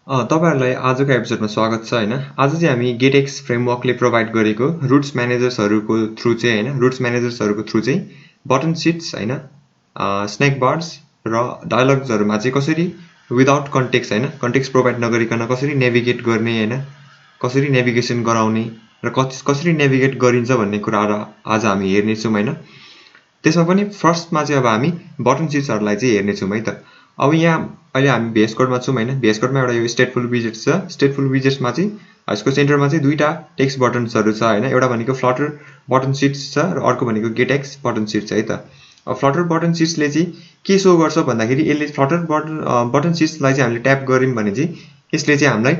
तपाईहरुलाई आजको एपिसोडमा स्वागत छ हैन। आज चाहिँ हामी गेटएक्स फ्रेमवर्कले प्रोभाइड गरेको रुट्स म्यानेजर्सहरुको थ्रु चाहिँ बटन सिट्स हैन, स्नेक बार्स र डायलग्सहरुमा चाहिँ कसरी विदाउट कन्टेक्स्ट हैन, कन्टेक्स्ट प्रोभाइड नगरिकन कसरी नेभिगेट गर्ने हैन, कसरी नेभिगेसन गराउने र कसरी नेभिगेट गरिन्छ भन्ने कुराहरु आज हामी हेर्ने छौं हैन। त्यसमा पनि फर्स्टमा चाहिँ अब हामी बटन सिट्सहरुलाई चाहिँ हेर्ने छौं है त। अब यहाँ अहिले हामी VS कोडमा छौं हैन। VS कोडमा एउटा यो स्टेटफुल विजेट छ। स्टेटफुल विजेट्समा चाहिँ यसको सेन्टरमा चाहिँ दुईटा टेक्स्ट बटन्सहरु छ हैन। एउटा भनेको फ्लटर बटन सिट्स छ र अर्को भनेको गेटएक्स बटन सिट्स है त। अब फ्लटर बटन सिट्सले चाहिँ के शो गर्छ भन्दाखेरि यसले फ्लटर बटन सिट्सलाई चाहिँ हामीले ट्याप गर्यौं भने चाहिँ यसले चाहिँ हामीलाई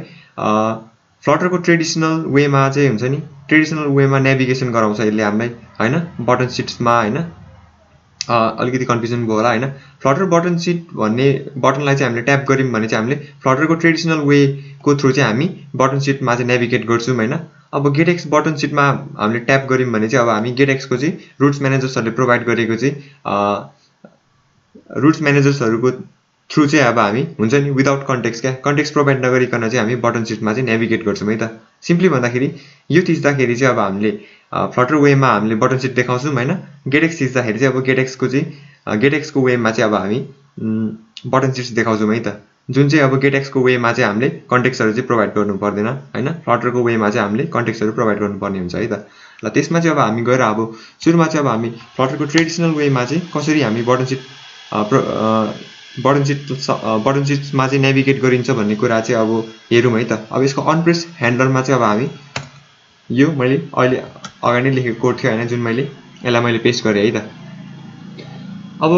फ्लटरको ट्रेडिसनल वेमा चाहिँ हुन्छ नि, ट्रेडिसनल वेमा नेभिगेसन गराउँछ यसले हामीलाई हैन। बटन सिट्समा हैन, अलिकति कन्फ्युजन भयो होला हैन। फ्लटर बटन सिट भन्ने बटनलाई चाहिँ हामीले ट्याप गर्यौं भने चाहिँ हामीले फ्लटरको ट्रेडिसनल वे को थ्रु चाहिँ हामी बटन सिटमा चाहिँ नेभिगेट गर्छौं हैन। अब गेटएक्स बटन सिटमा हामीले ट्याप गर्यौं भने चाहिँ अब हामी गेटएक्सको चाहिँ रुट्स म्यानेजर्सहरुले प्रोभाइड गरेको चाहिँ रुट्स म्यानेजर्सहरुको थ्रु चाहिँ अब हामी हुन्छ नि विदाउट कन्टेक्स्ट कन्टेक्स्ट प्रोभाइड नगरिकन चाहिँ हामी बटन सिटमा चाहिँ नेभिगेट गर्छौं है त। सिम्पली भन्दाखेरि यो थिच्दाखेरि चाहिँ अब हामीले फ्लटर वेमा हामीले बटन सिट देखाउँछौं हैन। गेटएक्स थिच्दाखेरि चाहिँ अब गेटएक्सको वेमा चाहिँ अब हामी बटन सिट्स देखाउँछौं है त। जुन चाहिँ अब गेटएक्सको वेमा चाहिँ हामीले कन्टेक्स्टहरु चाहिँ प्रोभाइड गर्नु पर्दैन हैन। फ्लटरको वेमा चाहिँ हामीले कन्टेक्स्टहरु प्रोभाइड गर्नुपर्ने हुन्छ है त। ल त्यसमा चाहिँ अब हामी गएर अब सुरुमा चाहिँ अब हामी फ्लटरको ट्रेडिसनल वेमा चाहिँ कसरी हामी बटन सिट्समा चाहिँ नेभिगेट गरिन्छ भन्ने कुरा चाहिँ अब हेरौं है त। अब यसको अनप्रेस ह्यान्डलरमा चाहिँ अब हामी यो मैले अहिले अगाडि लेखेको कोड थियो हैन, जुन यसलाई मैले पेस्ट गरे है त। अब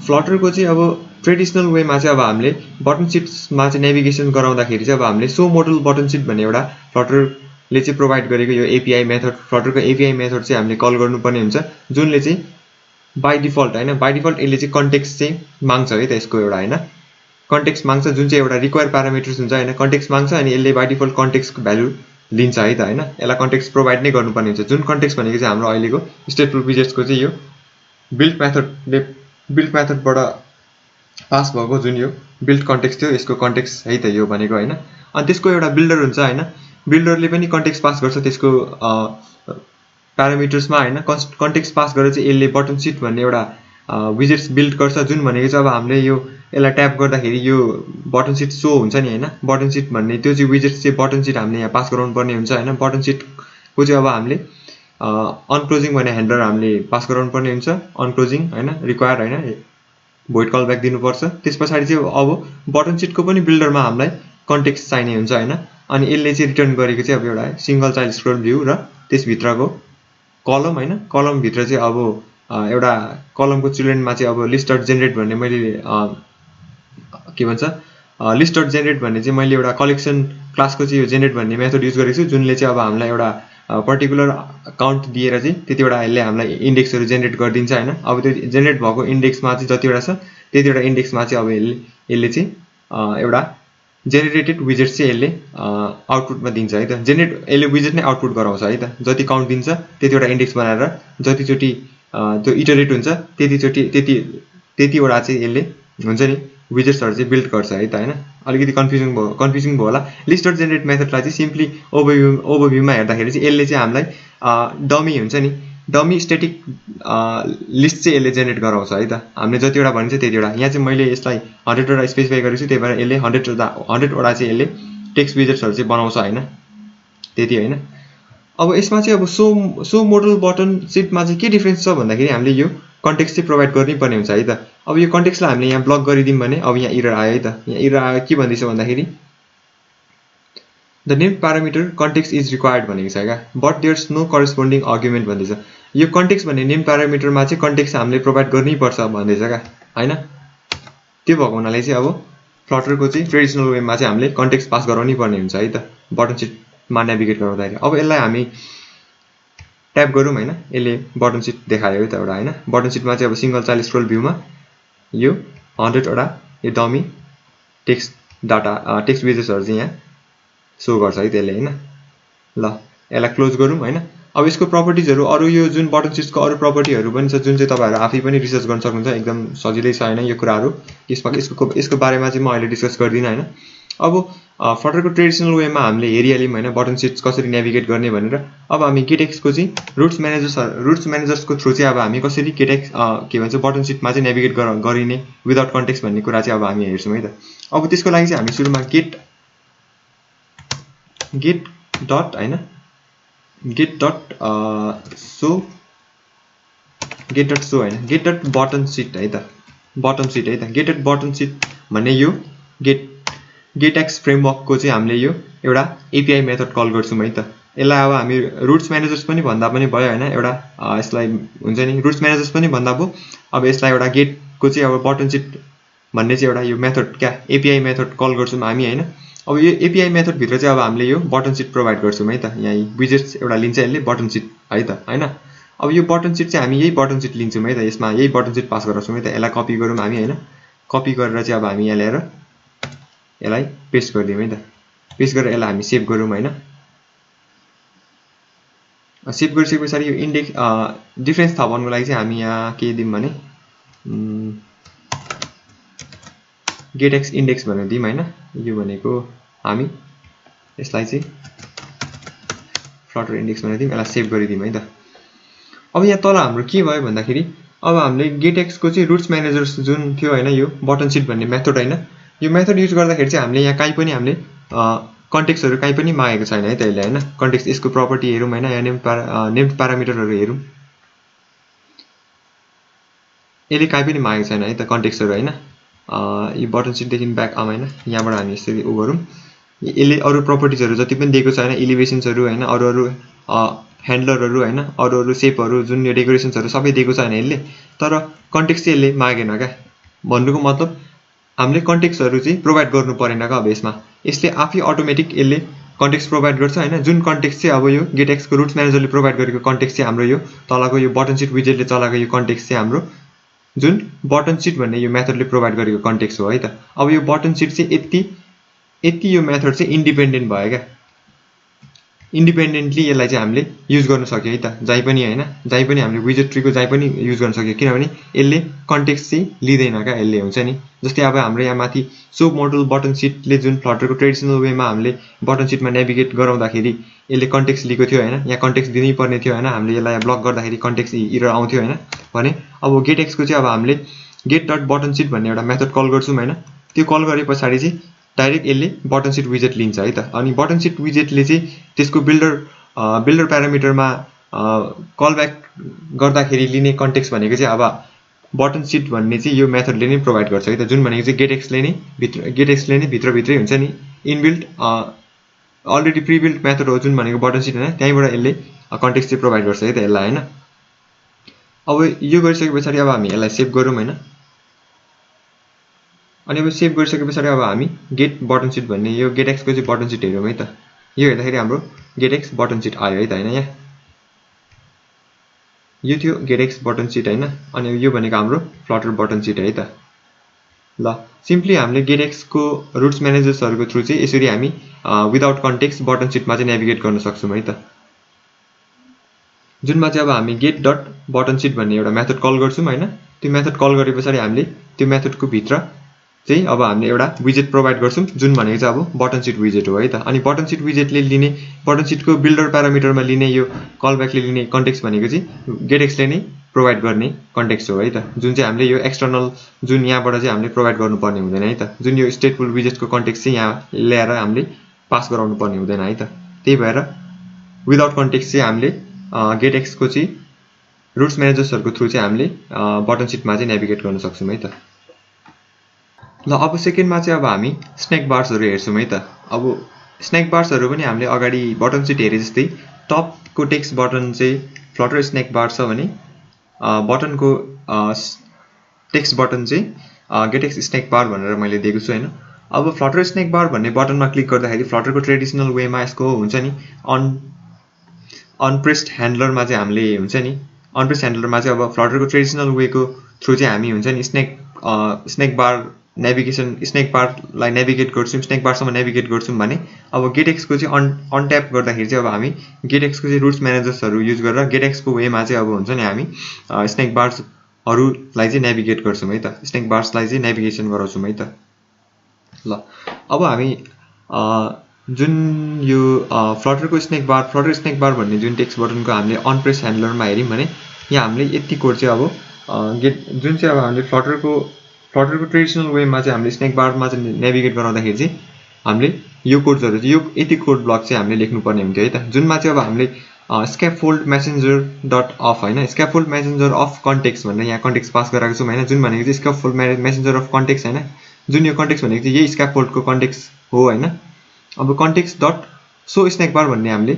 फ्लटरको चाहिँ अब ट्रेडिसनल वेमा चाहिँ अब हामीले बटन सिट्समा चाहिँ नेभिगेसन गराउँदाखेरि चाहिँ अब हामीले सो मोडल बटन सिट भन्ने एउटा फ्लटरले चाहिँ प्रोभाइड गरेको यो एपीआई मेथड, फ्लटरको एपीआई मेथड चाहिँ हामीले कल गर्नुपर्ने हुन्छ, जुनले चाहिँ बाइ डिफल्ट हैन, बाइ डिफल्ट यसले चाहिँ कन्टेक्स्ट चाहिँ माग्छ है त। यसको एउटा हैन कन्टेक्स्ट माग्छ, जुन चाहिँ एउटा रिक्वायर प्यारामिटर्स हुन्छ हैन। कन्टेक्स्ट माग्छ अनि यसले बाइ डिफल्ट कन्टेक्स्टको भ्यालु लिन्छ है त हैन। यसलाई कन्टेक्स्ट प्रोभाइड नै गर्नुपर्ने हुन्छ, जुन कन्टेक्स्ट भनेको चाहिँ हाम्रो अहिलेको स्टेटफुल विजेट्सको चाहिँ यो बिल्ड मेथडबाट पास भएको जुन यो बिल्ड कन्टेक्स्ट थियो, यसको कन्टेक्स्ट है त यो भनेको हैन। अनि त्यसको एउटा बिल्डर हुन्छ हैन। बिल्डरले पनि कन्टेक्स्ट पास गर्छ त्यसको प्यारामिटर्समा हैन। कन्टेक्स्ट पास गरेर चाहिँ यसले बटन सिट भन्ने एउटा विजेट्स बिल्ड गर्छ, जुन भनेको चाहिँ अब हामीले यो यसलाई ट्याप गर्दाखेरि यो बटन सिट शो हुन्छ नि हैन। बटन सिट भन्ने त्यो चाहिँ विजेट्स चाहिँ बटन सिट हामीले यहाँ पास गराउनु पर्ने हुन्छ हैन। बटन सिटको चाहिँ अब हामीले अनक्लोजिङ भन्ने ह्यान्डलर हामीले पास गराउनु पर्ने हुन्छ, अनक्लोजिङ हैन, रिक्वायर हैन, भोइड कल ब्याक दिनुपर्छ। त्यसपछि चाहिँ अब बटन सिटको पनि बिल्डरमा हामीलाई कन्टेक्स्ट चाहिने हुन्छ हैन। अनि यसले चाहिँ रिटर्न गरेको चाहिँ अब एउटा सिंगल चाइल्ड स्क्रोल भ्यू र त्यसभित्रको कलम हैन। कलम भित्र चाहिँ अब एउटा कलमको चिल्ड्रेनमा चाहिँ अब लिस्ट डट जेनेरेट भन्ने मैले के भन्छ लिस्ट डट जेनेरेट भन्ने चाहिँ मैले एउटा कलेक्सन क्लासको चाहिँ यो जेनेरेट भन्ने मेथड युज गरेको छु, जुनले चाहिँ अब हामीलाई एउटा पर्टिकुलर काउन्ट दिएर चाहिँ त्यतिवटा यसले हामीलाई इन्डेक्सहरु जेनेरेट गरिदिन्छ हैन। अब त्यो जेनेरेट भएको इन्डेक्समा चाहिँ जतिवटा छ त्यतिवटा इन्डेक्समा चाहिँ अब यसले चाहिँ एउटा जेनेरेटेड विजेट चाहिँ यसले आउटपुटमा दिन्छ है त। यसले विजेट नै आउटपुट गराउँछ है त। जति काउन्ट दिन्छ त्यतिवटा इन्डेक्स बनाएर जतिचोटी त्यो इटरेट हुन्छ त्यतिवटा चाहिँ यसले हुन्छ नि विजेट्सहरु चाहिँ बिल्ड गर्छ है त हैन। अलिकति कन्फ्युजिङ भयो होला। लिस्ट डट जेनेरेट मेथडलाई चाहिँ सिम्पली ओभरभ्यूमा हेर्दाखेरि चाहिँ यसले चाहिँ हामीलाई डमी हुन्छ नि, डमी स्ट्याटिक लिस्ट चाहिँ यसले जेनेरेट गराउँछ है त। हामीले जतिवटा भनिन्छ त्यतिवटा। यहाँ चाहिँ मैले यसलाई 100 वटा स्पेसिफाई गरेको छु, त्यही भएर यसले 100 वटा चाहिँ यसले टेक्स्ट विजेट्सहरु चाहिँ बनाउँछ हैन, त्यति हैन। अब यसमा चाहिँ अब सो मोडल बटन सिटमा चाहिँ के डिफरेन्स छ भन्दाखेरि हामीले यो कन्टेक्स्ट चाहिँ प्रोभाइड गर्नै पर्ने हुन्छ है त। अब यो कन्टेक्स्टलाई हामीले यहाँ ब्लक गरिदियौं भने अब यहाँ एरर आयो है त। यहाँ एरर आयो के भन्दैछ भन्दाखेरि the name parameter context is required भनेको छ क्या, but there's no corresponding argument भन्दैछ। यो कन्टेक्स्ट भन्ने नेम प्यारामिटरमा चाहिँ कन्टेक्स्ट हामीले प्रोभाइड गर्नै पर्छ भन्दैछ क्या हैन। त्यो भएको हुनाले चाहिँ अब फ्लटरको चाहिँ ट्रेडिसनल वेमा चाहिँ हामीले कन्टेक्स्ट पास गराउनै पर्ने हुन्छ है त बटन सिटमा नेभिगेट गर्दाखेरि। अब यसलाई हामी ट्याप गरौँ हैन, यसले बटन सिट देखायो है त एउटा हैन। बटन सिटमा चाहिँ अब सिंगल चाइल्ड स्क्रोल भ्यूमा यो 100 वटा यो डमी टेक्स्ट विजेट्सहरु चाहिँ यहाँ शो गर्छ है त्यसले हैन। ल यसलाई क्लोज गरौँ हैन। अब यसको प्रपर्टिजहरु अरु यो जुन बटन सिट्सको अरु प्रपर्टिहरु पनि छ, जुन चाहिँ तपाईहरु आफै पनि रिसर्च गर्न सक्नुहुन्छ, एकदम सजिलै छ हैन यो कुराहरु। यसको बारेमा चाहिँ म अहिले डिस्कस गर्दिन हैन। अब फ्लटरको ट्रेडिसनल वेमा हामीले हेरिहाल्यौँ हैन बटन सिट्स कसरी नेभिगेट गर्ने भनेर। अब हामी गेटएक्सको चाहिँ रुट्स म्यानेजर्सको थ्रु चाहिँ अब हामी कसरी गेटएक्स के भन्छ बटन सिटमा चाहिँ नेभिगेट गरिने विदाउट कन्टेक्स्ट भन्ने कुरा चाहिँ अब हामी हेर्छौँ है त। अब त्यसको लागि चाहिँ हामी सुरुमा गेट डट हैन गेट डट सो हैन गेट डट बटन सिट है त गेट डट बटन सिट भन्ने यो गेटएक्स फ्रेमवर्कको चाहिँ हामीले यो एउटा एपीआई मेथड कल गर्छौँ है त। यसलाई अब हामी रुट्स म्यानेजर्स पनि भन्दा पनि भयो हैन एउटा यसलाई हुन्छ नि रुट्स म्यानेजर्स पनि भन्दा भयो। अब यसलाई एउटा गेटको चाहिँ अब बटन सिट भन्ने चाहिँ एउटा यो मेथड क्या एपीआई मेथड कल गर्छौँ हामी हैन। अब यो एपीआई मेथड भित्र चाहिँ अब हामीले यो बटन सिट प्रोभाइड गर्छौँ है त। यहाँ विजेट्स एउटा लिन्छ यसले बटन सिट है त हैन। अब यो बटन सिट चाहिँ हामी यही बटन सिट लिन्छौँ है त। यसमा यही बटन सिट पास गराउँछौँ है त। यसलाई कपी गरौँ हामी हैन। कपी गरेर चाहिँ अब हामी यहाँ ल्याएर यसलाई पेस्ट गरिदिउँ है त। पेस्ट गरेर यसलाई हामी सेभ गरौँ हैन। सेभ गरिसकेपछि यो इन्डेक्स डिफरेन्स थाहा पाउनको लागि चाहिँ हामी यहाँ के दिउँ भने गेटएक्स इन्डेक्स भनेर दिउँ हैन। यो भनेको हामी यसलाई चाहिँ फ्लटर इन्डेक्स भनेर दिउँ। यसलाई सेभ गरिदिउँ है त। अब यहाँ तल हाम्रो के भयो भन्दाखेरि अब हामीले गेटएक्सको चाहिँ रुट्स म्यानेजर्स जुन थियो हैन यो बटन सिट भन्ने मेथड हैन। यो मेथड युज गर्दाखेरि चाहिँ हामीले यहाँ कहीँ पनि हामीले कन्टेक्स्टहरु कहीँ पनि मागेको छैन है त यसले हैन। कन्टेक्स्ट यसको प्रपर्टी हेरौँ हैन यहाँ नेम्ड प्यारामिटरहरु हेरौँ। यसले कहीँ पनि मागेको छैन है त कन्टेक्स्टहरु हैन। यो बटन सिट देखि ब्याक आउँ हैन। यहाँबाट हामी यसरी उ गरौँ। यसले अरु प्रपर्टिजहरु जति पनि दिएको छ हैन एलिभेसन्सहरु हैन अरु ह्यान्डलरहरु हैन अरु शेपहरु जुन यो डेकोरेसन्सहरु सबै दिएको छ हैन यसले। तर कन्टेक्स्ट चाहिँ यसले मागेन क्या। भन्नुको मतलब हामीले कन्टेक्स्टहरु चाहिँ प्रोभाइड गर्नु परेन का। अब यसले आफै अटोमेटिक यसले कन्टेक्स्ट प्रोभाइड गर्छ हैन। जुन कन्टेक्स्ट चाहिँ अब यो गेटएक्सको रुट्स म्यानेजरले प्रोभाइड गरेको कन्टेक्स्ट चाहिँ हाम्रो यो तलको यो बटन सिट विजेटले चलाएको यो कन्टेक्स्ट चाहिँ हाम्रो जुन बटन सिट भन्ने यो मेथडले प्रोभाइड गरेको कन्टेक्स्ट हो है त। अब यो बटन सिट चाहिँ यति यो मेथड चाहिँ इन्डिपेन्डेन्ट भयो क्या। इन्डिपेन्डेन्टली यसलाई चाहिँ हामीले युज गर्न सक्यो है त। जहीँ पनि हैन जहीँ पनि हामीले विजेट ट्रीको जहीँ पनि युज गर्न सक्यो किनभने यसले कन्टेक्स्ट चाहिँ लिँदैन क्या। यसले हुन्छ नि जस्तै अब हाम्रो यहाँ माथि सो मोडल बटन सिटले जुन फ्लटरको ट्रेडिसनल वेमा हामीले बटन सिटमा नेभिगेट गराउँदाखेरि यसले कन्टेक्स्ट लिएको थियो हैन। यहाँ कन्टेक्स्ट दिनै पर्ने थियो हैन। हामीले यसलाई ब्लक गर्दाखेरि कन्टेक्स्ट एरर आउँथ्यो हैन भने अब गेटएक्सको चाहिँ अब हामीले गेट डट बटन सिट भन्ने एउटा मेथड कल गर्छौँ हैन। त्यो कल गरे पछाडी चाहिँ डाइरेक्ट यसले बटन सिट विजेट लिन्छ है त। अनि बटन सिट विजेटले चाहिँ त्यसको बिल्डर प्यारामिटरमा कल ब्याक गर्दाखेरि लिने कन्टेक्स्ट भनेको चाहिँ अब बटन सिट भन्ने चाहिँ यो मेथडले नै प्रोभाइड गर्छ है त। जुन भनेको चाहिँ गेटएक्सले नै भित्रभित्रै हुन्छ नि इनबिल्ट अलरेडी प्रिबिल्ट मेथड हो जुन भनेको बटन सिट हैन। त्यहीबाट यसले कन्टेक्स्ट चाहिँ प्रोभाइड गर्छ है त यसलाई हैन। अब यो गरिसके पछाडी अब हामी यसलाई सेभ गरौँ हैन। अनि अब सेभ गरिसके पछाडी अब हामी गेट बटन सिट भन्ने यो गेटएक्सको चाहिँ बटन सिट हेरौँ है त। यो हेर्दाखेरि हाम्रो गेटएक्स बटन सिट आयो है त हैन। यहाँ यो थियो गेटएक्स बटन सिट हैन। अनि यो भनेको हाम्रो फ्लटर बटन सिट है त। ल सिम्पली हामीले गेटएक्सको रुट्स म्यानेजर्सहरुको थ्रु चाहिँ यसरी हामी विदाउट कन्टेक्स्ट बटन सिटमा चाहिँ नेभिगेट गर्न सक्छौँ है त। जुनमा चाहिँ अब हामी गेट डट बटन सिट भन्ने एउटा मेथड कल गर्छौँ हैन। त्यो मेथड कल गरे पछाडी हामीले त्यो मेथडको भित्र चाहिँ अब हामीले एउटा विजेट प्रोभाइड गर्छौँ जुन भनेको चाहिँ अब बटन सिट विजेट हो है त। अनि बटन सिट विजेटले लिने बटन सिटको बिल्डर प्यारामिटरमा लिने यो कल ब्याकले लिने कन्टेक्स्ट भनेको चाहिँ गेटएक्सले नै प्रोभाइड गर्ने कन्टेक्स्ट हो है त। जुन चाहिँ हामीले यो एक्सटर्नल जुन यहाँबाट चाहिँ हामीले प्रोभाइड गर्नुपर्ने हुँदैन है त। जुन यो स्टेटफुल विजेटको कन्टेक्स्ट चाहिँ यहाँ ल्याएर हामीले पास गराउनु पर्ने हुँदैन है त। त्यही भएर विदाउट कन्टेक्स्ट चाहिँ हामीले गेटएक्सको चाहिँ रुट्स म्यानेजर्सहरुको थ्रु चाहिँ हामीले बटन सिटमा चाहिँ नेभिगेट गर्न सक्छौँ है त। ल अब सेकेन्डमा चाहिँ अब हामी स्नेक बार्सहरु हेर्छौँ है त। अब स्नेक बार्सहरु पनि हामीले अगाडि बटन सिट हेरे जस्तै टपको टेक्स्ट बटन चाहिँ फ्लटर स्नेक बार छ भने बटनको टेक्स्ट बटन चाहिँ गेटएक्स स्नेक बार भनेर मैले दिएको छु हैन। अब फ्लटर स्नेक बार भन्ने बटनमा क्लिक गर्दाखेरि फ्लटरको ट्रेडिसनल वेमा यसको हुन्छ नि अनप्रेस्ड ह्यान्डलरमा चाहिँ हामीले हुन्छ नि अनप्रेस्ड ह्यान्डलरमा चाहिँ अब फ्लटरको ट्रेडिसनल वेको थ्रु चाहिँ हामी हुन्छ नि स्नेक बार नेभिगेसन स्नेक बारलाई नेभिगेट गर्छौँ स्नेक बारसम्म नेभिगेट गर्छौँ भने अब गेटएक्सको चाहिँ अनट्याप गर्दाखेरि चाहिँ अब हामी गेटएक्सको चाहिँ रुट्स म्यानेजर्सहरु युज गरेर गेटएक्सको वेमा चाहिँ अब हुन्छ नि हामी स्नेक बार्सहरुलाई चाहिँ नेभिगेट गर्छौँ है त। स्नेक बार्सलाई चाहिँ नेभिगेसन गराउँछौँ है त। ल अब हामी जुन यो फ्लटरको स्नेक बार भन्ने जुन टेक्स्ट बटनको हामीले अन प्रेस ह्यान्डलरमा हेऱ्यौँ भने यहाँ हामीले यति कोड चाहिँ अब गेट जुन चाहिँ अब हामीले फ्लटरको ट्रेडिसनल वेमा चाहिँ हामीले स्नेक बारमा चाहिँ नेभिगेट गराउँदाखेरि चाहिँ हामीले यो कोड्सहरू चाहिँ यो यति कोड ब्लक चाहिँ हामीले लेख्नुपर्ने हुन्थ्यो है त, जुनमा चाहिँ अब हामीले स्क्याफोल्ड मेसेन्जर डट अफ होइन, स्क्याफोल्ड मेसेन्जर अफ कन्टेक्स्ट भनेर यहाँ कन्टेक्स्ट पास गराएको छौँ होइन, जुन भनेको चाहिँ स्क्याफोल्ड मेसेन्जर अफ कन्टेक्स्ट होइन, जुन यो कन्टेक्स्ट भनेको चाहिँ यही स्क्याफोल्डको कन्टेक्स्ट हो होइन। अब कन्टेक्स्ट डट सो स्नेक बार भन्ने हामीले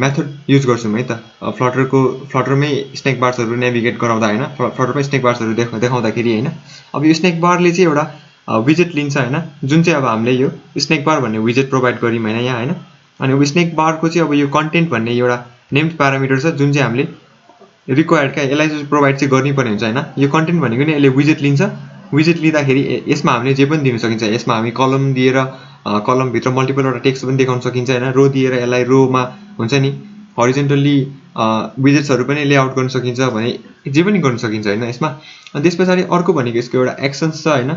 मेथड युज गर्छौँ है त, फ्लटरमै स्नेक बार्सहरू नेभिगेट गराउँदा होइन, फ्लटरमै स्नेक बार्सहरू देखाउँदाखेरि होइन। अब यो स्नेक बारले चाहिँ एउटा विजेट लिन्छ होइन, जुन चाहिँ अब हामीले यो स्नेक बार भन्ने विजेट प्रोभाइड गऱ्यौँ होइन यहाँ होइन। अनि अब स्नेक बारको चाहिँ अब यो कन्टेन्ट भन्ने एउटा नेम्ड प्यारामिटर छ जुन चाहिँ हामीले रिक्वायर्ड क्या यसलाई चाहिँ प्रोभाइड चाहिँ गर्नुपर्ने हुन्छ होइन। यो कन्टेन्ट भनेको नि यसले विजेट लिन्छ, विजेट लिँदाखेरि यसमा हामीले जे पनि दिनु सकिन्छ, यसमा हामी कलम दिएर कलमभित्र मल्टिपलवटा टेक्स्ट पनि देखाउन सकिन्छ होइन, रो दिएर यसलाई रोमा हुन्छ नि हरिजेन्टल्ली विजेट्सहरू पनि लेआउट गर्न सकिन्छ भने जे पनि गर्न सकिन्छ होइन यसमा। अनि त्यस पछाडि अर्को भनेको यसको एउटा एक्सन्स छ होइन,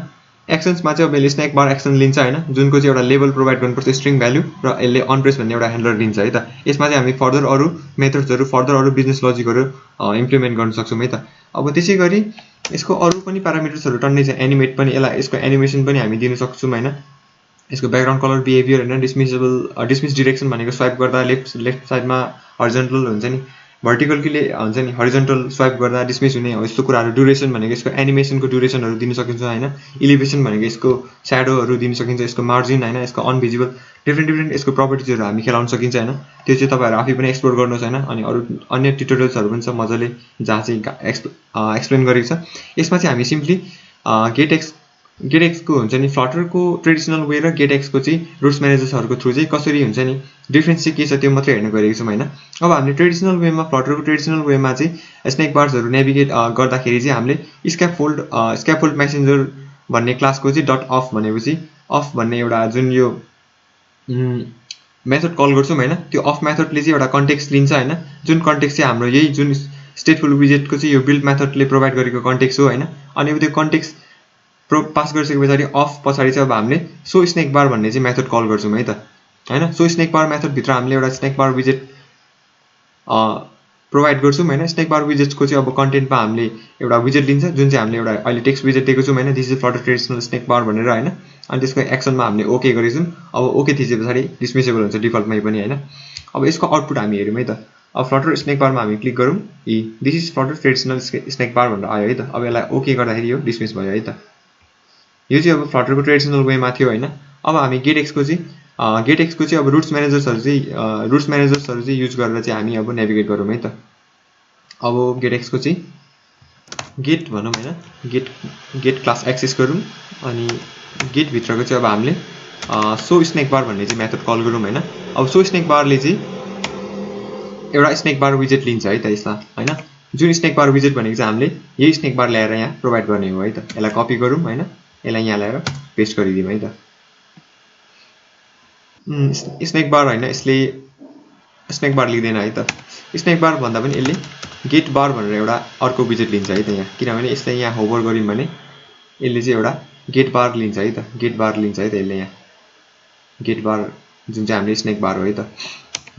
एक्सन्समा चाहिँ अब यसले स्नेक बार एक्सन लिन्छ होइन, जुनको चाहिँ एउटा लेभल प्रोभाइड गर्नुपर्छ स्ट्रिङ भ्याल्यु र यसले अनप्रेस भन्ने एउटा ह्यान्डलर लिन्छ है त। यसमा चाहिँ हामी फर्दर अरू मेथड्सहरू फर्दर अरू बिजनेस लजिकहरू इम्प्लिमेन्ट गर्न सक्छौँ है त। अब त्यसै गरी यसको अरू पनि प्यारामिटर्सहरू टन्नै छ, एनिमेट पनि यसको एनिमेसन पनि हामी दिन सक्छौँ होइन, यसको ब्याकग्राउन्ड कलर बिहेभियर होइन, डिसमिस डिरेक्सन भनेको स्वाइप गर्दा लेफ्ट साइडमा हरिजन्टल हुन्छ नि, भर्टिकलले हुन्छ नि हरिजन्टल स्वाइप गर्दा डिसमिस हुने हो यस्तो कुराहरू, ड्युरेसन भनेको यसको एनिमेसनको ड्युरेसनहरू दिन सकिन्छ होइन, इलिभेसन भनेको यसको स्याडोहरू दिन सकिन्छ, यसको मार्जिन होइन, यसको अनभिजिबल डिफ्रेन्ट यसको प्रपर्टिजहरू हामी खेलाउन सकिन्छ होइन। त्यो चाहिँ तपाईँहरू आफै पनि एक्सप्लोर गर्नुहोस् होइन। अनि अरू अन्य ट्युटोरियल्सहरू पनि छ मजाले जहाँ चाहिँ एक्सप्लेन गरेको छ। यसमा चाहिँ हामी सिम्पली गेटएक्सको हुन्छ नि फ्लटरको ट्रेडिसनल वे र गेटएक्सको चाहिँ रुट्स म्यानेजर्सहरूको थ्रु चाहिँ कसरी हुन्छ नि डिफ्रेन्स चाहिँ के छ त्यो मात्रै हेर्न गएको छौँ होइन। अब हामीले ट्रेडिसनल वेमा फ्लटरको ट्रेडिसनल वेमा चाहिँ स्नेक बार्सहरू नेभिगेट गर्दाखेरि चाहिँ हामीले स्क्याफोल्ड मेसेन्जर भन्ने क्लासको चाहिँ डट अफ भनेपछि अफ भन्ने एउटा जुन यो मेथड कल गर्छौँ होइन, त्यो अफ मेथडले चाहिँ एउटा कन्टेक्स्ट लिन्छ होइन, जुन कन्टेक्स्ट चाहिँ हाम्रो यही जुन स्टेटफुल विजेटको चाहिँ यो बिल्ड मेथडले प्रोभाइड गरेको कन्टेक्स्ट हो होइन। अनि त्यो कन्टेक्स्ट पास गरिसके पछाडि अफ पछाडि चाहिँ अब हामीले सो स्नेक बार भन्ने चाहिँ मेथड कल गर्छौँ है त होइन। सो स्नेक बार मेथडभित्र हामीले एउटा स्नेक बार विजेट प्रोभाइड गर्छौँ होइन। स्नेक बार विजेट्सको चाहिँ अब कन्टेन्टमा हामीले एउटा विजेट लिन्छ जुन चाहिँ हामीले एउटा अहिले टेक्स्ट विजेट दिएको छौँ होइन, this is Flutter traditional snack bar भनेर होइन। अनि त्यसको एक्सनमा हामीले ओके गरेको छौँ, अब ओके थिचे पछाडि डिसमिसेबल हुन्छ डिफल्टमै पनि होइन। अब यसको आउटपुट हामी हेऱ्यौँ है त, अब फ्लटर स्नेक बारमा हामी क्लिक गरौँ, this is Flutter traditional snack bar भनेर आयो है त। अब यसलाई ओके गर्दाखेरि यो डिसमिस भयो है त। यो चाहिँ अब फ्लटरको ट्रेडिसनल वेमा थियो होइन। अब हामी गेटएक्सको चाहिँ अब रुट्स म्यानेजर्सहरू चाहिँ युज गरेर चाहिँ हामी अब नेभिगेट गरौँ है त। अब गेटएक्सको चाहिँ गेट भनौँ होइन, गेट क्लास एक्सेस गरौँ। अनि गेटभित्रको चाहिँ अब हामीले सो स्नेक बार भन्ने चाहिँ मेथड कल गरौँ होइन। अब सो स्नेक बारले चाहिँ एउटा स्नेक बार विजेट लिन्छ है त यसमा होइन, जुन स्नेक बार विजेट भनेको चाहिँ हामीले यही स्नेक बार ल्याएर यहाँ प्रोभाइड गर्ने हो है त। यसलाई कपी गरौँ होइन, यसलाई यहाँ ल्याएर पेस्ट गरिदिउँ है त। स्नेक बार होइन, यसले स्नेक बार लिँदैन है त। स्नेक बार भन्दा पनि यसले गेट बार भनेर एउटा अर्को विजेट लिन्छ है त यहाँ, किनभने यसलाई यहाँ होभर गऱ्यौँ भने यसले चाहिँ एउटा गेट बार लिन्छ है त, गेट बार लिन्छ है त यसले यहाँ, गेट बार जुन चाहिँ हामीले स्नेक बार हो है त,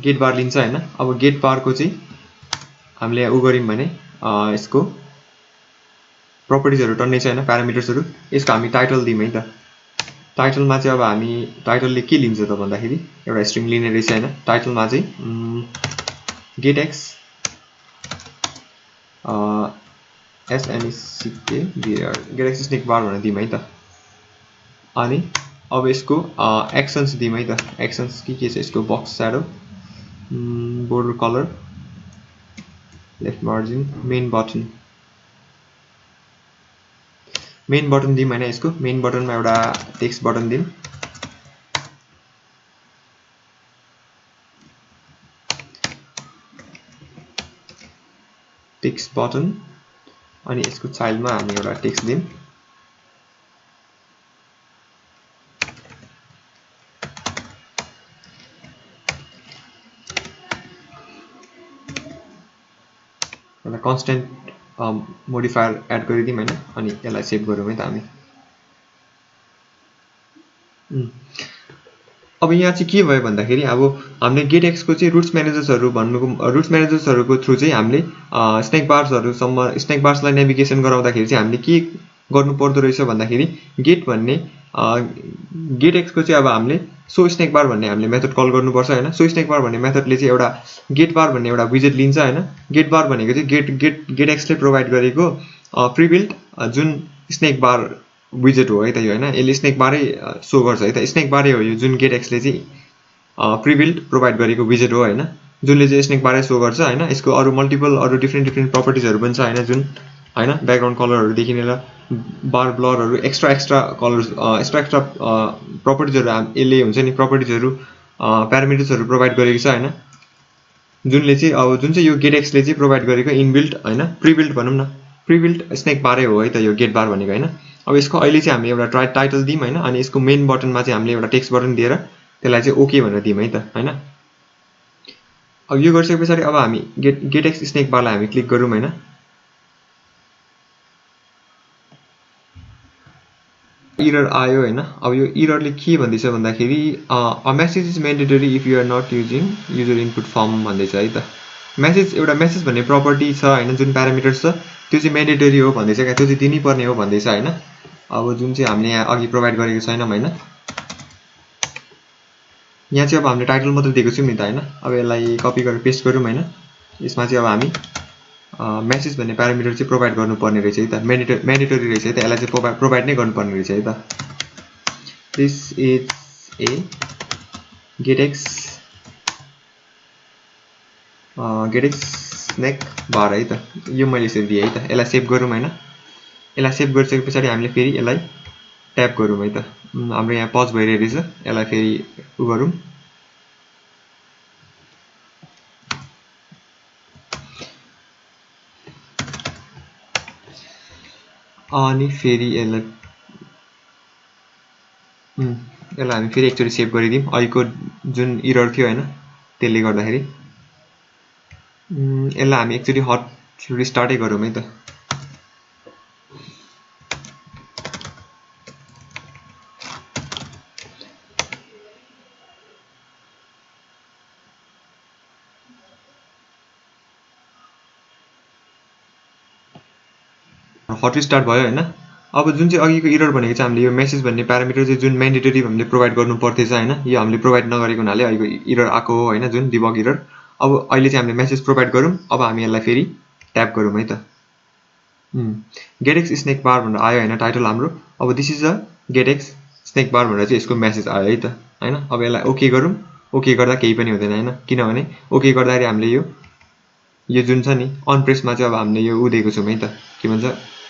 गेट बार लिन्छ होइन। अब गेट बारको चाहिँ हामीले उ गऱ्यौँ भने यसको प्रपर्टिजहरू टन्नै छ होइन, प्यारामिटर्सहरू। यसको हामी टाइटल दिउँ है त। टाइटलमा चाहिँ अब हामी टाइटलले के लिन्छ त भन्दाखेरि एउटा स्ट्रिङ लिने रहेछ होइन। टाइटलमा चाहिँ गेटएक्स गेटएक्स स्नेक बार भनेर दिउँ है त। अनि अब यसको एक्सन्स दिउँ है त। एक्सन्स के छ यसको box shadow, border colour, left margin, main button दिउँ होइन। यसको मेन बटनमा एउटा टेक्स्ट बटन दिउँ, टेक्स्ट बटन। अनि यसको चाइल्डमा हामी एउटा टेक्स्ट दिउँ, एउटा कन्स्टेन्ट मोडिफायर एड गरिदिउँ होइन। अनि यसलाई सेभ गरौँ है त हामी। उम्, अब यहाँ चाहिँ के भयो भन्दाखेरि अब हामीले गेटएक्स को चाहिँ रुट्स म्यानेजर्सहरूको थ्रु चाहिँ हामीले स्नेक बार्सलाई नेभिगेसन गराउँदाखेरि चाहिँ हामीले के गर्नु पर्दो रहेछ भन्दाखेरि गेट भन्ने गेटएक्स को चाहिँ अब हामीले सो स्नेक बार भन्ने हामीले मेथड कल गर्नुपर्छ हैन। सो स्नेक बार भन्ने मेथडले चाहिँ एउटा गेट बार भन्ने एउटा विजेट लिन्छ हैन। गेट बार भनेको चाहिँ गेटएक्सले प्रोभाइड गरेको प्रिबिल्ट जुन स्नेक बार विजेट हो है त यो हैन। यसले स्नेक बारै सो गर्छ है त। स्नेक बारै हो यो जुन गेटएक्सले चाहिँ प्रिबिल्ट प्रोभाइड गरेको विजेट हो हैन, जुनले चाहिँ स्नेक बारै सो गर्छ हैन। यसको अरु मल्टिपल अरु डिफ्रेन्ट प्रपर्टिजहरु पनि छ हैन, जुन हैन ब्याकग्राउन्ड कलरहरु देखि लिएर बार ब्लरहरु एक्स्ट्रा कलर्स एक्स्ट्रा प्रपर्टिजहरु यसले हुन्छ नि प्रपर्टिजहरु प्यारामिटर्सहरु प्रोभाइड गरेको छ हैन, जुनले चाहिँ अब जुन चाहिँ यो गेटएक्सले चाहिँ प्रोभाइड गरेको इनबिल्ट हैन प्रिबिल्ट भनौं न प्रिबिल्ट स्नेक बारै हो है त यो गेट बार भनेको हैन। अब यसको अहिले चाहिँ हामीले एउटा टाइटल दियौं हैन, अनि यसको मेन बटनमा चाहिँ हामीले एउटा टेक्स्ट बटन दिएर त्यसलाई चाहिँ ओके भनेर दियौं है त हैन। अब यो गरिसकेपछि अब हामी गेटएक्स स्नेक बारलाई हामी क्लिक गरौँ हैन। इरर आयो हैन। अब यो इररले के भन्दैछ भन्दाखेरि a message is mandatory if you are not using user input form भन्दैछ है त। एउटा मेसेज भन्ने प्रपर्टी छ हैन, जुन प्यारामिटर्स छ त्यो चाहिँ म्यान्डेटरी हो भन्दैछ क्या, त्यो चाहिँ दिनै पर्ने हो भन्दैछ हैन। अब जुन चाहिँ हामीले यहाँ अघि प्रोभाइड गरेको छैनौं हैन। यहाँ चाहिँ अब हामीले टाइटल मात्र दिएको छौं नि त हैन। अब यसलाई कपी गरेर पेस्ट गरौँ हैन। यसमा चाहिँ अब हामी मेसेज भन्ने प्यारामिटर चाहिँ प्रोभाइड गर्नुपर्ने रहेछ है त, म्यान्डेटरी रहेछ है त। यसलाई चाहिँ प्रोभाइड नै गर्नुपर्ने रहेछ है त। दिस इज ए गेटएक्स स्नेक बार है त। यो मैले यसरी दिए है त। यसलाई सेभ गरौँ हैन। यसलाई सेभ गरिसकेपछि हामीले फेरि यसलाई ट्याप गरौँ है त। हाम्रो यहाँ पज भइरहेको रहेछ, यसलाई फेरि उ गरौँ। अनि फेरि यसलाई हामी फेरि एकचोटि सेभ गरिदिउँ। अहिलेको जुन इरर थियो हैन त्यसले गर्दाखेरि यसलाई हामी एकचोटि हट रिस्टार्टै गरौँ है त। हट रिस्टार्ट भयो हैन। अब जुन चाहिँ अघिको इरर भनेको चाहिँ हामीले यो मेसेज भन्ने प्यारामिटर चाहिँ जुन म्यान्डेटरी हामीले प्रोभाइड गर्नु पर्थेछ हैन, यो हामीले प्रोभाइड नगरेको हुनाले अहिलेको इरर आएको हो हैन, जुन डिबग इरर। अब अहिले चाहिँ हामीले मेसेज प्रोभाइड गरौँ। अब हामी यसलाई फेरि ट्याप गरौँ है त। गेटएक्स स्नेक बार भनेर आयो हैन टाइटल हाम्रो। अब this is a गेटएक्स snake bar भनेर चाहिँ यसको मेसेज आयो है त हैन। अब यसलाई ओके गरौँ। ओके गर्दा केही पनि हुँदैन हैन, किनभने ओके गर्दाखेरि हामीले यो जुन छ नि अन प्रेसमा चाहिँ अब हामीले यो दिएको छौं है त, के भन्छ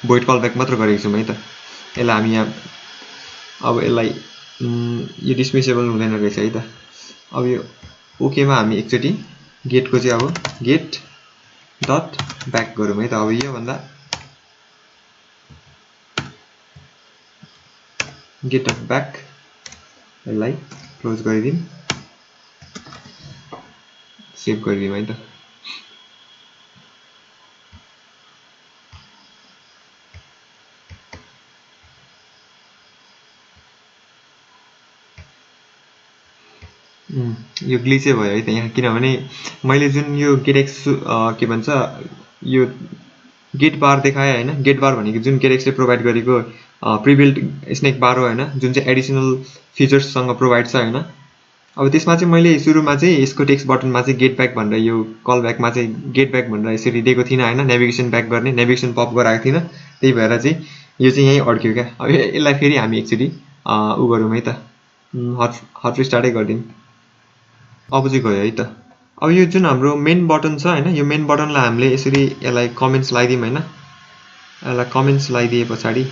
void callback मात्र गरेको छौं है त। यसलाई हामी यहाँ अब यसलाई यो डिसमिसेबल हुँदैन रहेछ है त। अब यो ओकेमा हामी एकचोटि गेटको चाहिँ अब गेट डट ब्याक गरौँ है त। अब यो भन्दा गेट डट ब्याक यसलाई क्लोज गरिदिउँ, सेभ गरिदिउँ है त। यो ग्लिचै भयो है त यहाँ, किनभने मैले जुन यो गेटएक्स के भन्छ यो गेट बार देखाएँ हैन। गेट बार भनेको जुन गेटएक्सले प्रोभाइड गरेको प्रिबिल्ट स्नेक बार हो हैन, जुन चाहिँ एडिसनल फिचर्ससँग प्रोभाइड छ हैन। अब त्यसमा चाहिँ मैले सुरुमा चाहिँ यसको टेक्स्ट बटनमा चाहिँ गेट ब्याक भनेर यो कल ब्याकमा चाहिँ गेट ब्याक भनेर यसरी दिएको थिइनँ हैन, नेभिगेसन ब्याक गर्ने नेभिगेसन पप गराएको थिइनँ। त्यही भएर चाहिँ यो चाहिँ यही अड्क्यो क्या। अब यसलाई फेरि हामी एकचोटि उ गरौँ है त, हट रिस्टार्टै गरिदिउँ। अब चाहिँ गयो है त। अब यो जुन हाम्रो मेन बटन छ हैन, यो मेन बटनलाई हामीले यसरी यसलाई कमेन्ट्स लगाइदिउँ हैन। यसलाई कमेन्ट्स लगाइदिए पछाडि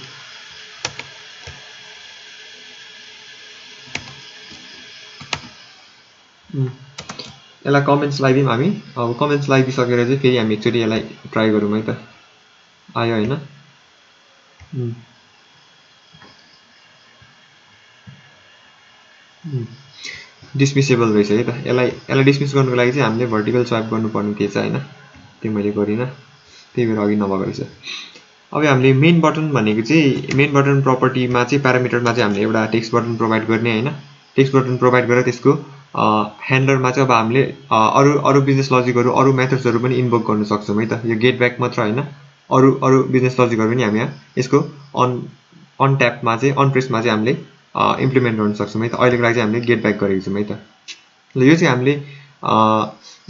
यसलाई कमेन्ट्स लगाइदिउँ हामी। अब कमेन्ट्स लगाइदिसकेर चाहिँ फेरि हामी एकचोटि यसलाई ट्राई गरौँ है त। आयो हैन। डिसमिसेबल रहेछ है त। यसलाई डिसमिस गर्नुको लागि चाहिँ हामीले भर्टिकल स्वाइप गर्नुपर्ने थिएछ हैन, त्यो मैले गरिनँ, त्यही भएर अघि नभएको रहेछ। अब हामीले मेन बटन भनेको चाहिँ मेन बटन प्रपर्टीमा चाहिँ प्यारामिटरमा चाहिँ हामीले एउटा टेक्स्ट बटन प्रोभाइड गर्ने हैन टेक्स्ट बटन प्रोभाइड गरेर त्यसको ह्यान्डलरमा चाहिँ अब हामीले अरु बिजनेस लजिकहरु अरु मेथड्सहरु पनि इन्भोक गर्न सक्छौं है त यो गेट ब्याक मात्र हैन अरु बिजनेस लजिकहरु पनि हामी यहाँ यसको अन ट्यापमा चाहिँ अन प्रेसमा चाहिँ हामीले इम्प्लिमेन्ट गर्न सक्छौं है त अहिलेको लागि चाहिँ हामीले गेट ब्याक गरेको छौं है त ल यो चाहिँ हामीले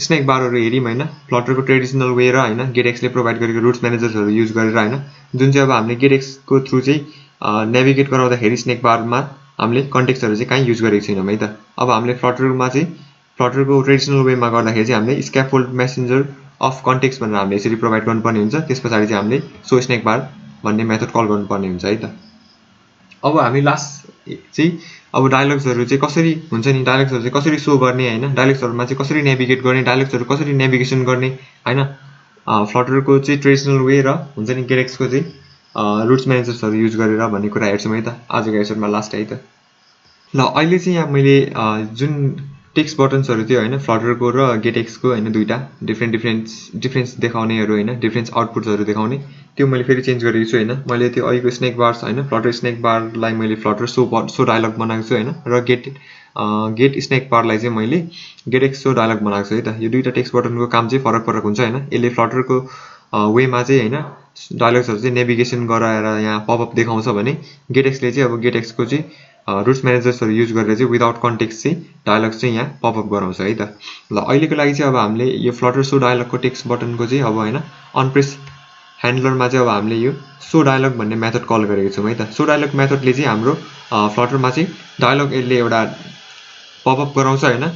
स्नेक बारहरु हेर्यौं हैन फ्लटरको ट्रेडिसनल वे र हैन गेटएक्स ले प्रोभाइड गरेको रुट्स म्यानेजर्सहरु युज गरेर हैन जुन चाहिँ अब हामीले गेटएक्स को थ्रु चाहिँ नेभिगेट गराउँदाखेरि स्नेक बारमा हामीले कन्टेक्स्टहरु चाहिँ कहीँ युज गरेको छैनौं है त अब हामीले फ्लटरमा चाहिँ फ्लटरको ट्रेडिसनल वेमा गर्दाखेरि चाहिँ हामीले स्क्याफोल्ड मेसेन्जर अफ कन्टेक्स्ट भनेर हामीले यसरी प्रोभाइड गर्नुपर्ने हुन्छ त्यसपछि चाहिँ हामीले सो स्नेक बार भन्ने मेथड कल गर्नुपर्ने हुन्छ है त अब हामी लास्ट चाहिँ अब डायलग्सहरु चाहिँ कसरी हुन्छ नि डायलग्सहरु चाहिँ कसरी शो गर्ने हैन डायलग्सहरुमा चाहिँ कसरी नेभिगेट गर्ने डायलग्सहरु कसरी नेभिगेसन गर्ने हैन फ्लटरको चाहिँ ट्रेडिसनल वे र हुन्छ नि गेटएक्स को चाहिँ रुट्स म्यानेजर्सहरु युज गरेर भन्ने कुरा हेर्छौं है त आजको एपिसोडमा लास्ट है त ल अहिले चाहिँ यहाँ मैले जुन टेक्स्ट बटन्सहरु थियो हैन फ्लटरको र गेटएक्स को हैन दुईटा डिफरेन्स देखाउनेहरु हैन डिफरेन्स आउटपुट्सहरु देखाउने त्यो मैले फेरि चेन्ज गरेको छु हैन मैले त्यो अहिलेको स्नेक बार्स हैन फ्लटर स्नेक बारलाई मैले फ्लटर सो डायलग बनाएको छु हैन र गेट स्नेक बारलाई चाहिँ मैले गेटएक्स सो डायलग बनाएको छु है त यो दुईटा टेक्स्ट बटनको काम चाहिँ फरक हुन्छ हैन यसले फ्लटरको वेमा चाहिँ हैन डायलग्सहरु चाहिँ नेभिगेसन गराएर यहाँ पपअप देखाउँछ भने गेटएक्सले चाहिँ अब गेटएक्स को चाहिँ रुट्स म्यानेजर्सहरु युज गरेर चाहिँ विदाउट कन्टेक्स्ट चाहिँ डायलग्स चाहिँ यहाँ पपअप गराउँछ है त ल अहिलेको लागि चाहिँ अब हामीले यो फ्लटर सो डायलगको टेक्स्ट बटनको चाहिँ अब हैन अन प्रेस ह्यान्डलरमा चाहिँ अब हामीले यो सो डायलग भन्ने मेथड कल गरेको छौं है त सो डायलग मेथडले चाहिँ हाम्रो फ्लटरमा चाहिँ डायलग यसले एउटा पपअप गराउँछ हैन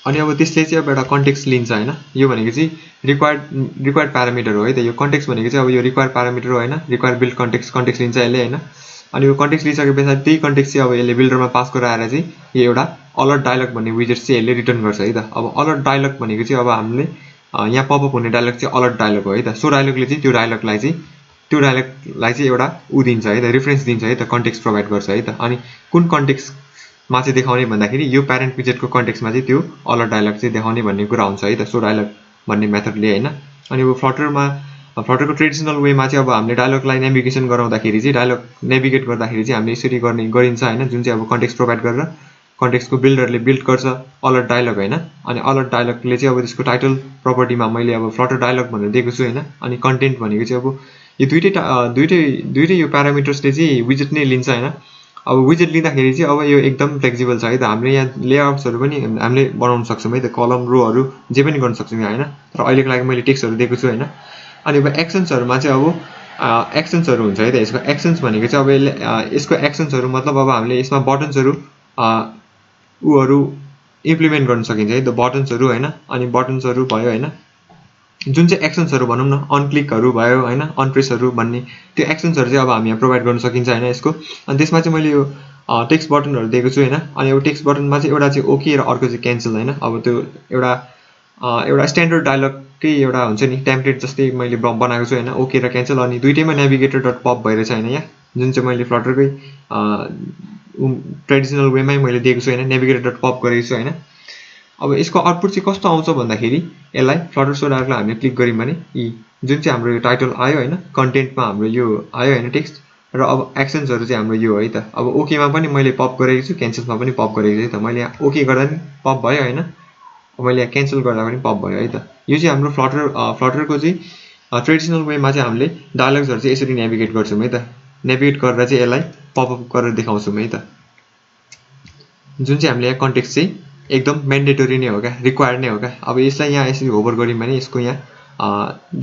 अनि अब त्यसले चाहिँ अब एउटा कन्टेक्स्ट लिन्छ हैन यो भनेको चाहिँ रिक्वायर्ड प्यारामिटर हो है त यो कन्टेक्स्ट भनेको चाहिँ अब यो रिक्वायर्ड प्यारामिटर हो हैन रिक्वायर्ड बिल्ड कन्टेक्स्ट लिन्छ यसले हैन अनि यो कन्टेक्स्ट लिइसकेपछि त्यही कन्टेक्स्ट चाहिँ अब यसले बिल्डरमा पास गराएर चाहिँ यो एउटा अलर्ट डायलग भन्ने विजेट चाहिँ यसले रिटर्न गर्छ है त अब अलर्ट डायलग भनेको चाहिँ अब हामीले यहाँ पपअप हुने डायलग चाहिँ अलर्ट डायलग हो है त सो डायलगले चाहिँ त्यो डायलगलाई चाहिँ एउटा दिन्छ है त रेफरेन्स दिन्छ है त कन्टेक्स्ट प्रोभाइड गर्छ है त अनि कुन कन्टेक्स्टमा चाहिँ देखाउने भन्दाखेरि यो प्यारेन्ट विजेटको कन्टेक्स्टमा चाहिँ त्यो अलर्ट डायलग चाहिँ देखाउने भन्ने कुरा हुन्छ है त सो डायलग भन्ने मेथडले हैन अनि अब फ्लटरको ट्रेडिसनल वेमा चाहिँ अब हामीले डायलगलाई नेभिगेसन गराउँदाखेरि चाहिँ डायलग नेभिगेट गर्दाखेरि चाहिँ हामीले यसरी गरिन्छ हैन जुन चाहिँ अब कन्टेक्स्ट प्रोभाइड गरेर कन्टेक्स्टको बिल्डरले बिल्ड गर्छ अलर्ट डायलग हैन अनि अलर्ट डायलगले चाहिँ अब त्यसको टाइटल प्रपर्टीमा मैले अब फ्लटर डायलग भनेर दिएको छु हैन अनि कन्टेन्ट भनेको चाहिँ अब यो दुईटै यो प्यारामिटर्सले चाहिँ विजेट नै लिन्छ हैन अब विजेट लिँदाखेरि चाहिँ अब यो एकदम फ्लेक्सिबल छ है त हामीले यहाँ लेआउट्सहरु पनि हामीले बनाउन सक्छौं है त कलम रोहरु जे पनि गर्न सक्छौं यहाँ हैन तर अहिलेको लागि मैले टेक्स्टहरु दिएको छु हैन अनि अब एक्सन्सहरुमा चाहिँ अब एक्सन्सहरु हुन्छ है त यसको एक्सन्स भनेको चाहिँ अब यसको एक्सन्सहरु मतलब अब हामीले यसमा बटन्सहरु उहरु इम्प्लिमेन्ट गर्न सकिन्छ है त बटन्सहरु हैन अनि बटन्सहरु भयो हैन जुन चाहिँ एक्सन्सहरु भनौं न अन क्लिकहरु भयो हैन अन प्रेसहरु भन्ने त्यो एक्सन्सहरु चाहिँ अब हामी यहाँ प्रोभाइड गर्न सकिन्छ हैन यसको अनि त्यसमा चाहिँ मैले यो टेक्स्ट बटनहरु दिएको छु हैन अनि यो टेक्स्ट बटनमा चाहिँ एउटा चाहिँ ओके र अर्को चाहिँ क्यान्सल हैन अब त्यो एउटा स्ट्यान्डर्ड डायलगकै एउटा हुन्छ नि टेम्पलेट जस्तै मैले बनाएको छु हैन ओके र क्यान्सल अनि दुईटैमा नेभिगेटर.पप भइरहेछ हैन यहाँ जुन चाहिँ मैले फ्लटरकै ट्रेडिसनल वेमै मैले दिएको छु हैन नेभिगेटर.पप गरेको छु हैन अब यसको आउटपुट चाहिँ कस्तो आउँछ भन्दाखेरि यसलाई फ्लटर सो डायलगलाई हामीले क्लिक गर्यौं भने जुन चाहिँ हाम्रो यो टाइटल आयो हैन कन्टेन्टमा हाम्रो यो आयो हैन टेक्स्ट र अब एक्सन्सहरु चाहिँ हाम्रो यो है त अब ओकेमा पनि मैले पप गरेको छु क्यान्सलमा पनि पप गरेको छु है त मैले यहाँ ओके गर्दा पनि पप भयो हैन मैले यहाँ क्यान्सल गर्दा पनि पप भयो है त यो चाहिँ हाम्रो फ्लटरको चाहिँ ट्रेडिसनल वेमा चाहिँ हामीले डायलग्सहरु चाहिँ यसरी नेभिगेट गर्छौं है त नेभिगेट गरेर चाहिँ यसलाई पपअप गरेर देखाउँछौं है त जुन चाहिँ हामीले यहाँ कन्टेक्स्ट चाहिँ एकदम म्यान्डेटरी नै हो क्या रिक्वायर्ड नै हो क्या अब यसलाई यहाँ यसरी होभर गर्यौं भने यसको यहाँ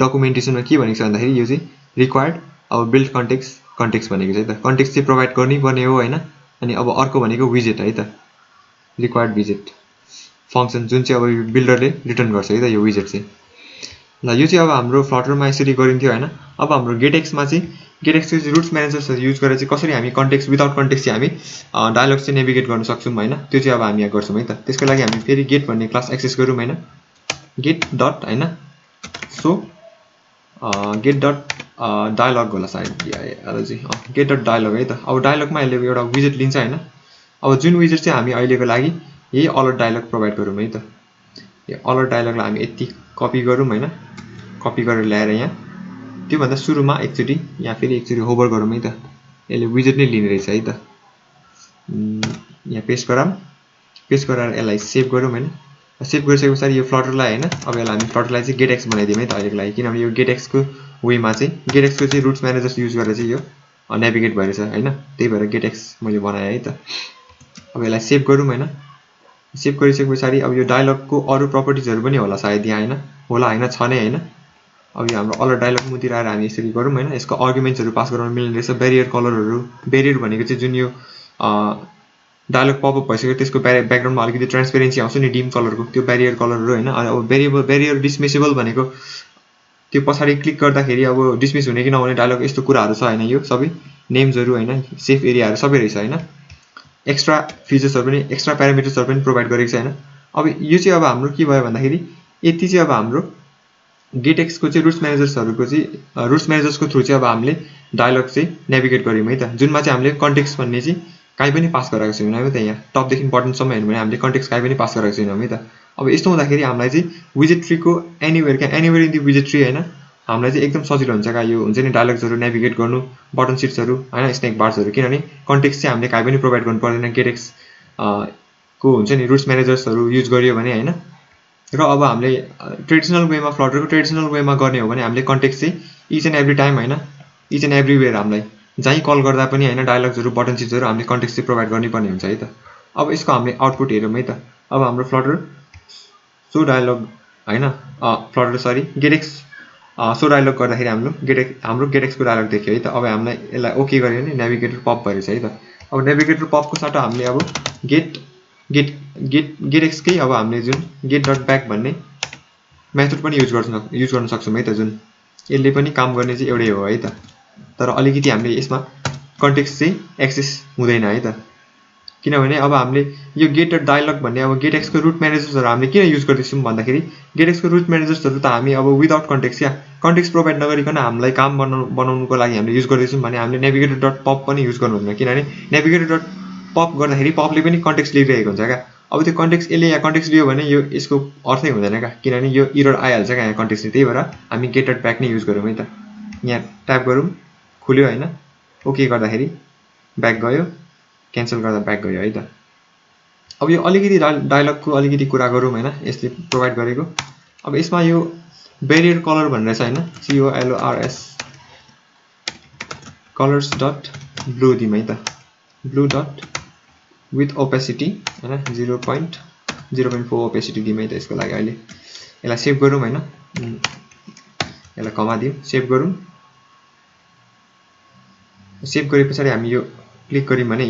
डकुमेन्टेसनमा के भनेको छ भन्दाखेरि यो चाहिँ रिक्वायर्ड अब बिल्ड कन्टेक्स्ट भनेको छ है त कन्टेक्स्ट चाहिँ प्रोभाइड गर्नै पर्ने हो हैन अनि अब अर्को भनेको विजेट है त रिक्वायर्ड विजेट फंक्सन जुन चाहिँ अब बिल्डरले रिटर्न गर्छ है त यो विजेट चाहिँ ल यो चाहिँ अब हाम्रो फ्लटरमा यसरी गरिन्थ्यो हैन अब हाम्रो गेटएक्समा चाहिँ गेटएक्स चाहिँ रुट्स म्यानेजर्सहरु युज गरेर चाहिँ कसरी हामी कन्टेक्स्ट विदाउट कन्टेक्स्ट चाहिँ हामी डायलग चाहिँ नेभिगेट गर्न सक्छौं हैन त्यो चाहिँ अब हामी यहाँ गर्छौं है त त्यसको लागि हामी फेरि गेट भन्ने क्लास एक्सेस गरौँ हैन गेट डट हैन सो गेट डट डायलग होला सायद यहाँ चाहिँ गेट डट डायलग है त अब डायलगमा यसले एउटा विजेट लिन्छ हैन अब जुन विजेट चाहिँ हामी अहिलेको लागि यही अलर्ट डायलग प्रोभाइड गरौँ है त यो अलर्ट डायलगलाई हामी यति कपी गरौँ हैन कपी गरेर ल्याएर यहाँ त्योभन्दा सुरुमा एकचोटि यहाँ फेरि एकचोटि होभर गरौँ है त, यसले विजेट नै लिने रहेछ है त। यहाँ पेस्ट गराम, पेस्ट गराएर यसलाई सेभ गरौँ हैन। सेभ गरिसके पछाडि यो फ्लटरलाई हैन, अब यसलाई हामी फ्लटरलाई चाहिँ गेट एक्स बनाइदिउँ है त अहिलेको लागि, किनभने यो गेट एक्सको वेमा चाहिँ गेट एक्सको चाहिँ रुट्स म्यानेजर्स युज गरेर चाहिँ यो नेभिगेट भइरहेछ हैन, त्यही भएर गेट एक्स मैले बनाएँ है त। अब यसलाई सेभ गरौँ हैन। सेभ गरिसके पछाडि अब यो डायलगको अरू प्रपर्टिजहरु पनि होला सायद यहाँ हैन, होला हैन छ नै हैन। अब यो हाम्रो अलर डायलग मुतिर आएर हामी यसरी गरौँ हैन, यसको आर्गुमेन्ट्सहरु पास गराउन मिल्ने रहेछ। बेरियर कलरहरु, बेरियर भनेको चाहिँ जुन यो डायलग पपअप भइसक्यो त्यसको ब्याकग्राउन्डमा अलिकति ट्रान्सपेरेन्सी आउँछ नि डिम कलरको, त्यो बेरियर कलरहरु हैन। अब बेरियर डिसमिसेबल भनेको त्यो पछाडी क्लिक गर्दाखेरि अब डिसमिस हुने कि नहुने डायलग यस्तो कुराहरु छ हैन, यो सबै नेम्सहरु हैन, सेफ एरियाहरु सबै रहेछ हैन। एक्स्ट्रा फिचर्सहरु पनि, एक्स्ट्रा प्यारामिटर्सहरु पनि प्रोभाइड गरेको छ हैन। अब यो चाहिँ अब हाम्रो के भयो भन्दाखेरि यति चाहिँ अब हाम्रो गेट एक्सको चाहिँ रुट्स म्यानेजर्सहरुको चाहिँ रुट्स म्यानेजर्सको थ्रु चाहिँ अब हामीले डायलग चाहिँ नेभिगेट गर्यौं है त, जुनमा चाहिँ हामीले कन्टेक्स्ट भन्ने चाहिँ काहीँ पनि पास गराएको छैनौं है त। यहाँ टपदेखि बटनसम्म हेर्नु भने हामीले कन्टेक्स्ट काहीँ पनि पास गराएको छैनौं है त। अब यस्तो हुँदाखेरि हामीलाई चाहिँ विजेट ट्रीको एनीवेयर इन द विजेट ट्री हैन, हामीलाई चाहिँ एकदम सजिलो हुन्छ का यो हुन्छ नि डायलग्सहरु नेभिगेट गर्नु, बटन सिट्सहरु हैन, स्नेक बार्सहरु, किनभने कन्टेक्स्ट चाहिँ हामीले काहीँ पनि प्रोभाइड गर्नु पर्दैन। गेट एक्स को हुन्छ नि रुट्स म्यानेजर्सहरु युज गरियो भने हैन। र अब हामीले ट्रेडिसनल वेमा फ्लटरको ट्रेडिसनल वेमा गर्ने हो भने हामीले कन्टेक्स्ट चाहिँ इच एन्ड एभ्री टाइम हैन, इच एन्ड एभ्रीवेयर हामीलाई जहीँ कल गर्दा पनि हैन डायलग्सहरु बटन सिट्सहरु हामीले कन्टेक्स्ट चाहिँ प्रोभाइड गर्नुपर्ने हुन्छ है त। अब यसको हामीले आउटपुट हेरौँ है त। अब हाम्रो फ्लटर सो डायलग हैन, flutter sorry get x show dialog गर्दाखेरि हाम्रो गेट एक्सको डायलग देख्यो है त। अब हामीलाई यसलाई ओके गर्यो भने नेभिगेटर पप भइरहेछ है त। अब नेभिगेटर पपको साटो हामीले अब गेट एक्सकै अब हामीले जुन गेट डट ब्याक भन्ने मेथड पनि युज गर्न सक्छौं है त, जुन यसले पनि काम गर्ने चाहिँ एउटै हो है त। तर अलिकति हामीले यसमा कन्टेक्स्ट चाहिँ एक्सेस हुँदैन है त, किनभने अब हामीले यो गेट डट डायलग भन्ने अब गेट एक्सको रुट म्यानेजर्सहरु हामीले किन युज गर्दैछौं भन्दाखेरि गेट एक्सको रुट म्यानेजर्सहरु त हामी अब विदाउट कन्टेक्स्ट या कन्टेक्स्ट प्रोभाइड नगरिकन हामीलाई काम बनाउनुको लागि हामीले युज गर्दैछौं भने हामीले नेभिगेटर डट पप पनि युज गर्नु हुँदैन, किनभने नेभिगेटर डट पप गर्दाखेरि पपले पनि कन्टेक्स्ट लिइरहेको हुन्छ क्या। अब त्यो कन्टेक्स्ट यसले यहाँ कन्टेक्स्ट लियो भने यो यसको अर्थै हुँदैन क्या, किनभने यो एरर आइहाल्छ क्या यहाँ कन्टेक्स्ट, त्यही भएर हामी गेट डट ब्याक नै युज गरौँ है त। यहाँ ट्याप गरौँ, खुल्यो हैन, ओके गर्दाखेरि ब्याक गयो, क्यान्सल गर्दा ब्याक गयो है त। अब यो अलिकति डायलगको अलिकति कुरा गरौँ हैन, यसले प्रोभाइड गरेको। अब यसमा यो बेरियर कलर भनेर छ हैन, COLORS कलर्स डट ब्लू दिम है त, ब्लू डट विथ ओपेसिटी हैन 0.04 ओपेसिटी दिम है त यसको लागि। अहिले यसलाई सेभ गरौँ हैन, यसलाई कमा दिउँ, सेभ गरौँ। सेभ गरे पछाडि हामी यो क्लिक गर्यौं भने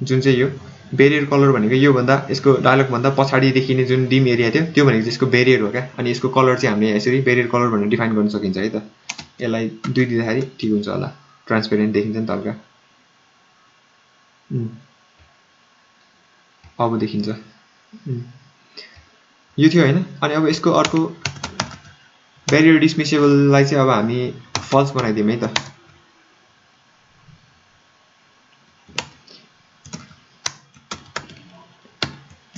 जुन चाहिँ यो बेरियर कलर भनेको यो भन्दा यसको डायलग भन्दा पछाडी देखिने जुन डिम एरिया थियो त्यो भनेको चाहिँ यसको बेरियर हो क्या। अनि यसको कलर चाहिँ हामीले यसरी बेरियर कलर भनेर डिफाइन गर्न सकिन्छ है त। यसलाई 2 दिँदाखेरि ठीक हुन्छ होला, ट्रान्सपेरेन्ट देखिन्छ नि त हल्का, अब देखिन्छ, यो थियो हैन। अनि अब यसको अर्को बेरियर डिसमिसेबललाई चाहिँ अब हामी फल्स बनाइदियौँ है त।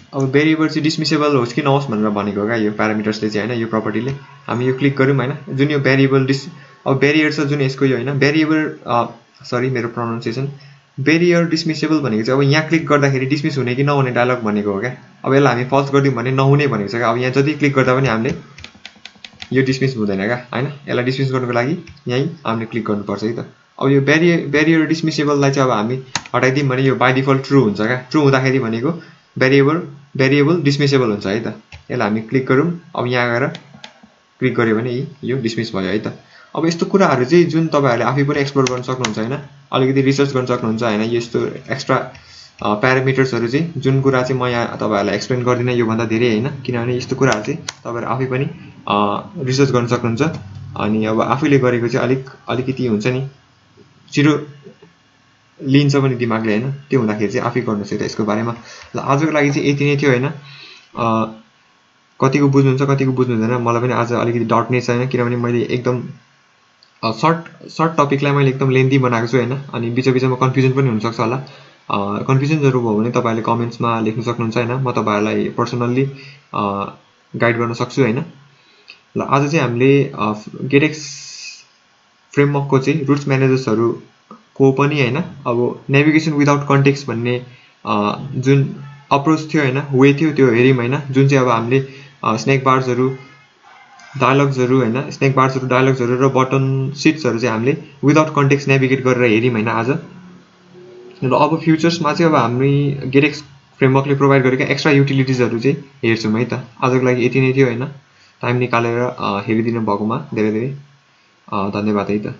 अब भेरिएबल चाहिँ डिसमिसेबल होस् कि नहोस् भनेर भनेको क्या यो प्यारामिटर्सले चाहिँ हैन, यो प्रपर्टीले। हामी यो क्लिक गरौँ हैन, जुन यो भेरिएबल अब बेरियर छ जुन यसको यो हैन भेरिएबल सरी मेरो प्रोनाउन्सिएसन, बेरियर डिसमिसेबल भनेको चाहिँ अब यहाँ क्लिक गर्दाखेरि डिसमिस हुने कि नहुने डायलग भनेको हो क्या। अब यसलाई हामी फल्स गरिदिउँ भने नहुने भनेको छ क्या। अब यहाँ जति क्लिक गर्दा पनि हामीले यो डिसमिस हुँदैन क्या हैन, यसलाई डिसमिस गर्नुको लागि यही हामीले क्लिक गर्नुपर्छ है त। अब यो बेरियर डिसमिसेबललाई चाहिँ अब हामी हटाइदिउँ भने यो बाइ डिफल्ट ट्रु हुन्छ क्या। ट्रु हुँदाखेरि भनेको भेरिएबल डिसमिसेबल हुन्छ है त। यसलाई हामी क्लिक गरौँ, अब यहाँ गएर क्लिक गर्यो भने यो डिसमिस भयो है त। अब यस्तो कुराहरु चाहिँ जुन तपाईहरुले आफै पनि एक्सप्लोर गर्न सक्नुहुन्छ हैन, अलिकति रिसर्च गर्न सक्नुहुन्छ हैन, यस्तो एक्स्ट्रा प्यारामिटर्सहरु चाहिँ जुन कुरा चाहिँ म यहाँ तपाईहरुलाई एक्सप्लेन गर्दिन यो भन्दा धेरै हैन, किनभने यस्तो कुराहरु चाहिँ तपाईहरु आफै पनि रिसर्च गर्न सक्नुहुन्छ। अनि अब आफैले गरेको चाहिँ अलिकति हुन्छ नि छिटो लिन्छ पनि दिमागले हैन, त्यो हुँदाखेरि चाहिँ आफै गर्नुस् है त यसको बारेमा। ल आजको लागि चाहिँ यति नै थियो हैन। कतिको बुझ्नुहुन्छ कतिको बुझ्नु हुँदैन, मलाई पनि आज अलिकति डाउट नै छैन, किनभने मैले एकदम सर्ट टपिकलाई मैले एकदम लेन्थी बनाएको छु हैन। अनि बिचमा कन्फ्युजन पनि हुन सक्छ होला, कन्फ्युजनहरु भयो भने तपाईहरुले कमेन्ट्समा लेख्न सक्नुहुन्छ हैन, म तपाईहरुलाई पर्सनली गाइड गर्न सक्छु हैन। ल आज चाहिँ हामीले गेट एक्स फ्रेमवर्कको चाहिँ रुट्स म्यानेजर्सहरूको पनि होइन अब नेभिगेसन विदाउट कन्टेक्स्ट भन्ने जुन अप्रोच थियो होइन वे थियो त्यो हेऱ्यौँ होइन जुन चाहिँ अब हामीले स्नेक बार्सहरू डायलग्सहरू होइन स्नेक बार्सहरू डायलग्सहरू र बटन सिट्सहरू चाहिँ हामीले विदाउट कन्टेक्स्ट नेभिगेट गरेर हेऱ्यौँ होइन आज र अब फ्युचर्समा चाहिँ अब हामी गेटेक्स फ्रेमवर्कले प्रोभाइड गरेका एक्स्ट्रा युटिलिटिजहरू चाहिँ हेर्छौँ है त आजको लागि यति नै थियो होइन टाइम निकालेर हेरिदिनु भएकोमा धेरै धेरै धन्यवाद है त।